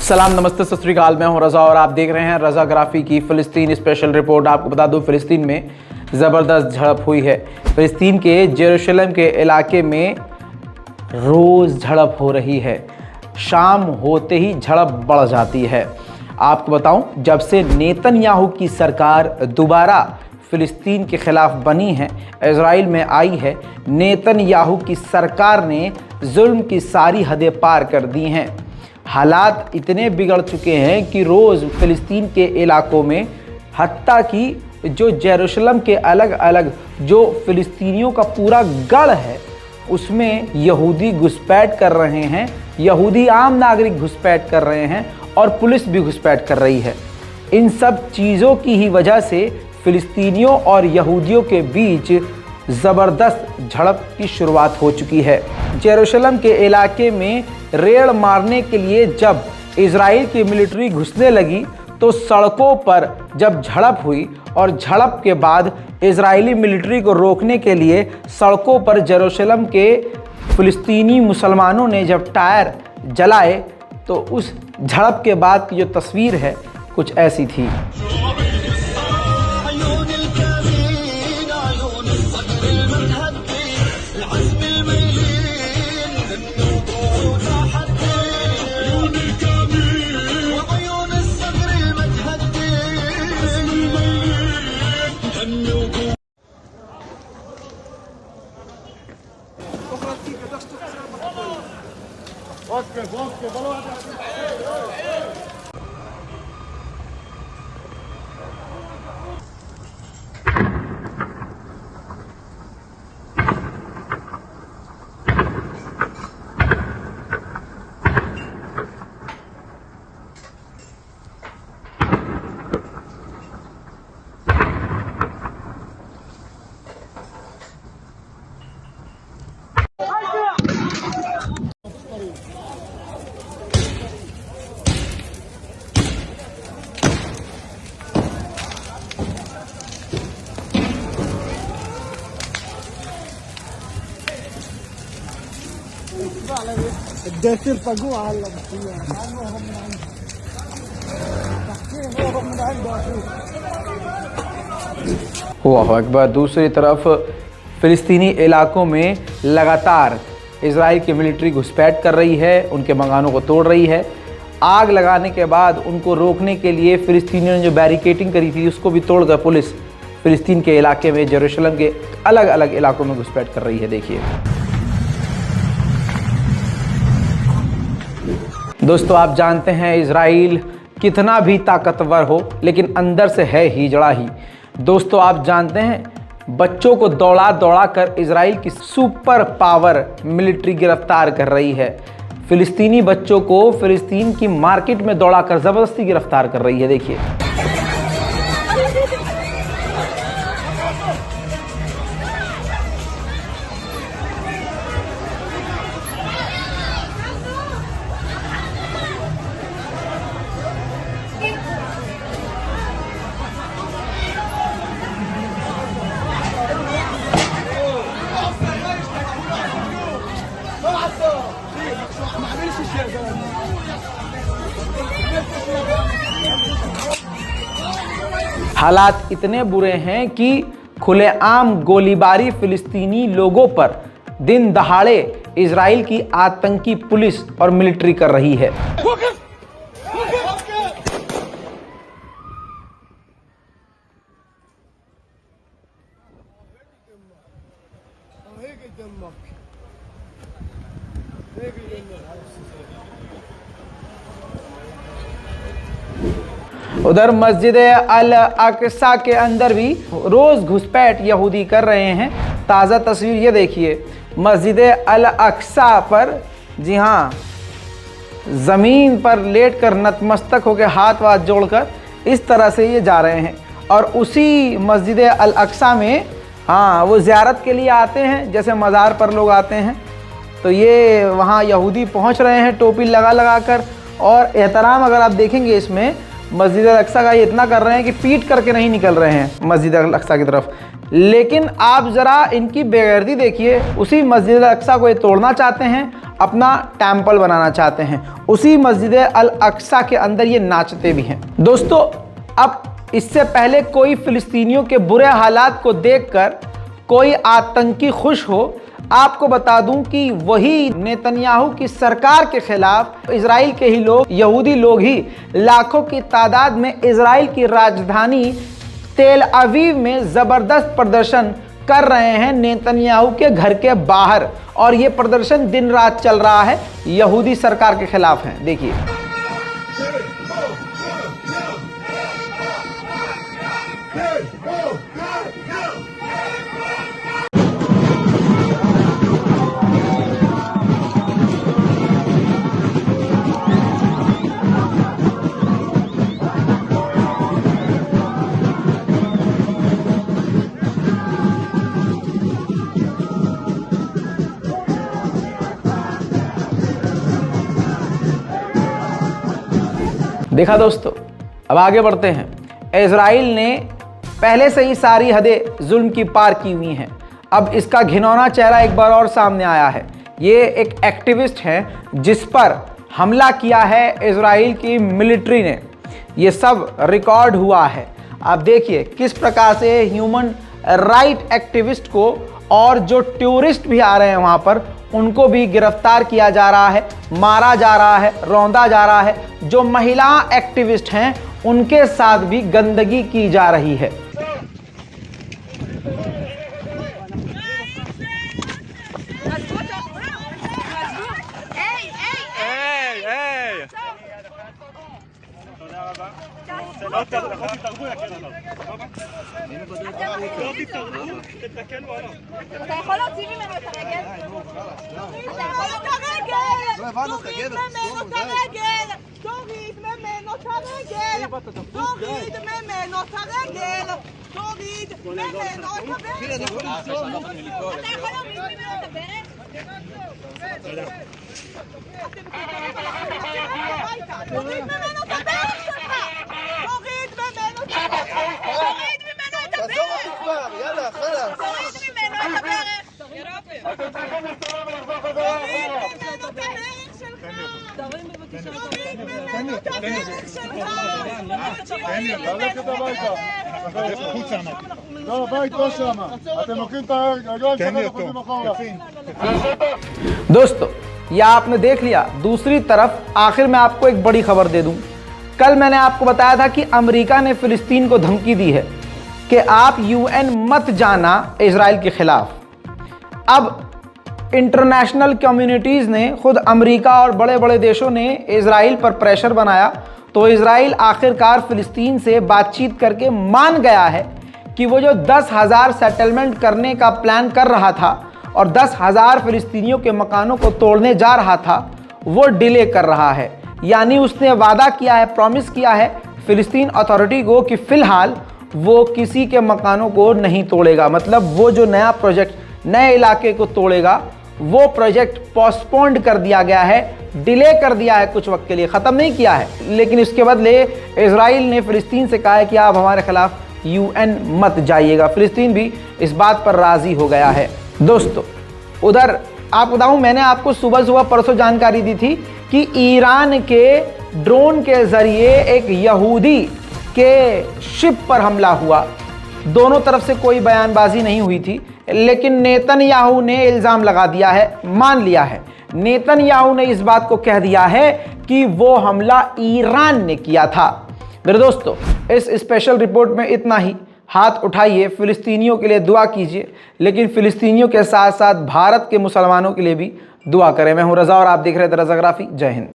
सलाम, नमस्ते, सत श्री अकाल। मैं हूं रज़ा और आप देख रहे हैं रज़ाग्राफी की फ़िलिस्तीन स्पेशल रिपोर्ट। आपको बता दूं, फ़िलिस्तीन में ज़बरदस्त झड़प हुई है। फ़िलिस्तीन के जेरूशलम के इलाके में रोज़ झड़प हो रही है। शाम होते ही झड़प बढ़ जाती है। आपको बताऊं, जब से नेतन्याहू की सरकार दोबारा फ़िलिस्तीन के ख़िलाफ़ बनी है, इजराइल में आई है, नेतन्याहू की सरकार ने जुल्म की सारी हदें पार कर दी हैं। हालात इतने बिगड़ चुके हैं कि रोज़ फ़िलिस्तीन के इलाकों में, हत्ता कि जो जेरूशलम के अलग अलग जो फ़िलिस्तीनियों का पूरा गढ़ है, उसमें यहूदी घुसपैठ कर रहे हैं, यहूदी आम नागरिक घुसपैठ कर रहे हैं और पुलिस भी घुसपैठ कर रही है। इन सब चीज़ों की ही वजह से फ़िलिस्तीनियों और यहूदियों के बीच ज़बरदस्त झड़प की शुरुआत हो चुकी है। जेरूशलम के इलाके में रेड मारने के लिए जब इजराइल की मिलिट्री घुसने लगी तो सड़कों पर जब झड़प हुई और झड़प के बाद इजरायली मिलिट्री को रोकने के लिए सड़कों पर जेरूशलम के फ़िलिस्तीनी मुसलमानों ने जब टायर जलाए तो उस झड़प के बाद की जो तस्वीर है कुछ ऐसी थी। वाह अकबर। दूसरी तरफ फ़िलिस्तीनी इलाकों में लगातार इजराइल की मिलिट्री घुसपैठ कर रही है, उनके मकानों को तोड़ रही है। आग लगाने के बाद उनको रोकने के लिए फ़िलिस्तीनियों ने जो बैरिकेडिंग करी थी उसको भी तोड़कर पुलिस फ़िलिस्तीन के इलाके में, जेरूशलम के अलग अलग इलाकों में घुसपैठ कर रही है। देखिए दोस्तों, आप जानते हैं इजराइल कितना भी ताकतवर हो लेकिन अंदर से है ही जड़ा ही। दोस्तों, आप जानते हैं बच्चों को दौड़ा दौड़ा कर इजराइल की सुपर पावर मिलिट्री गिरफ्तार कर रही है। फ़िलिस्तीनी बच्चों को फ़िलिस्तीन की मार्केट में दौड़ा कर ज़बरदस्ती गिरफ्तार कर रही है। देखिए हालात इतने बुरे हैं कि खुलेआम गोलीबारी फ़िलिस्तीनी लोगों पर दिन दहाड़े इजराइल की आतंकी पुलिस और मिलिट्री कर रही है। उधर मस्जिद अल अक्सा के अंदर भी रोज़ घुसपैठ यहूदी कर रहे हैं। ताज़ा तस्वीर ये देखिए, मस्जिद अल अक्सा पर, जी हाँ, ज़मीन पर लेट कर नतमस्तक होकर हाथ वाथ जोड़कर इस तरह से ये जा रहे हैं। और उसी मस्जिद अल अक्सा में, हाँ, वो ज़ियारत के लिए आते हैं जैसे मज़ार पर लोग आते हैं, तो ये वहाँ यहूदी पहुँच रहे हैं टोपी लगा लगा कर। और एहतराम अगर आप देखेंगे इसमें, मस्जिद अल अक्सा का ये इतना कर रहे हैं कि पीट करके नहीं निकल रहे हैं मस्जिद अल अक्सा की तरफ। लेकिन आप ज़रा इनकी बेगैरती देखिए, उसी मस्जिद अल अक्सा को ये तोड़ना चाहते हैं अपना टेम्पल बनाना चाहते हैं। उसी मस्जिद अल अक्सा के अंदर ये नाचते भी हैं। दोस्तों, अब इससे पहले कोई फिलिस्तीनियों के बुरे हालात को देखकर कोई आतंकी खुश हो, आपको बता दूं कि वही नेतन्याहू की सरकार के खिलाफ इजराइल के ही लोग, यहूदी लोग ही लाखों की तादाद में इजराइल की राजधानी तेल अवीव में ज़बरदस्त प्रदर्शन कर रहे हैं नेतन्याहू के घर के बाहर। और ये प्रदर्शन दिन रात चल रहा है, यहूदी सरकार के खिलाफ है। देखिए, देखा दोस्तों। अब आगे बढ़ते हैं। इजराइल ने पहले से ही सारी हदें जुल्म की पार की हुई हैं। अब इसका घिनौना चेहरा एक बार और सामने आया है। ये एक एक्टिविस्ट हैं जिस पर हमला किया है इजराइल की मिलिट्री ने। ये सब रिकॉर्ड हुआ है। आप देखिए किस प्रकार से ह्यूमन राइट एक्टिविस्ट को और जो टूरिस्ट भी आ रहे हैं वहाँ पर, उनको भी गिरफ्तार किया जा रहा है, मारा जा रहा है, रौंदा जा रहा है। जो महिला एक्टिविस्ट हैं उनके साथ भी गंदगी की जा रही है। אתה יכול להוציא ממנו את הרגל? אתה יכול את הרגל! תוריד ממנו את הרגל! תוריד ממנו את הרגל! תוריד ממנו את הרגל! תוריד ממנו את הברך! אתה יכול להוריד ממנו את הברך? תוריד ממנו את הברך שלך! תוריד ממנו את הברך! תוריד ממנו את הברך! יאללה, חלאס. תוריד ממנו את הברך! תוריד ממנו את הברך שלך! תוריד ממנו את הברך שלך! ללכת הביתה. לא, הבית לא שם. אתם לוקחים את הרגליים שלכם וחוזרים אחורה. दोस्तों, यह आपने देख लिया। दूसरी तरफ आखिर में आपको एक बड़ी खबर दे दूं। कल मैंने आपको बताया था कि अमेरिका ने फिलिस्तीन को धमकी दी है कि आप यूएन मत जाना इजराइल के खिलाफ। अब इंटरनेशनल कम्युनिटीज़ ने, खुद अमेरिका और बड़े बड़े देशों ने इजराइल पर प्रेशर बनाया, तो इजराइल आखिरकार फिलिस्तीन से बातचीत करके मान गया है कि वो जो 10,000 सेटलमेंट करने का प्लान कर रहा था और 10,000 फिलिस्तीनियों के मकानों को तोड़ने जा रहा था, वो डिले कर रहा है। यानी उसने वादा किया है, प्रॉमिस किया है फिलिस्तीन अथॉरिटी को कि फ़िलहाल वो किसी के मकानों को नहीं तोड़ेगा। मतलब वो जो नया प्रोजेक्ट, नए इलाके को तोड़ेगा, वो प्रोजेक्ट पोस्टपोन्ड कर दिया गया है, डिले कर दिया है, कुछ वक्त के लिए ख़त्म नहीं किया है। लेकिन इसके बदले इजराइल ने फ़िलिस्तीन से कहा है कि आप हमारे खिलाफ यूएन मत जाइएगा। फ़िलिस्तीन भी इस बात पर राज़ी हो गया है। दोस्तों, उधर आप बताऊं, मैंने आपको सुबह परसों जानकारी दी थी कि ईरान के ड्रोन के ज़रिए एक यहूदी के शिप पर हमला हुआ। दोनों तरफ से कोई बयानबाजी नहीं हुई थी, लेकिन नेतन्याहू ने इल्ज़ाम लगा दिया है, मान लिया है। नेतन्याहू ने इस बात को कह दिया है कि वो हमला ईरान ने किया था। मेरे दोस्तों, इस स्पेशल रिपोर्ट में इतना ही। हाथ उठाइए, फ़िलिस्तीनियों के लिए दुआ कीजिए, लेकिन फ़िलिस्तीनियों के साथ साथ भारत के मुसलमानों के लिए भी दुआ करें। मैं हूं रज़ा और आप देख रहे थे रज़ाग्राफी। जय हिंद।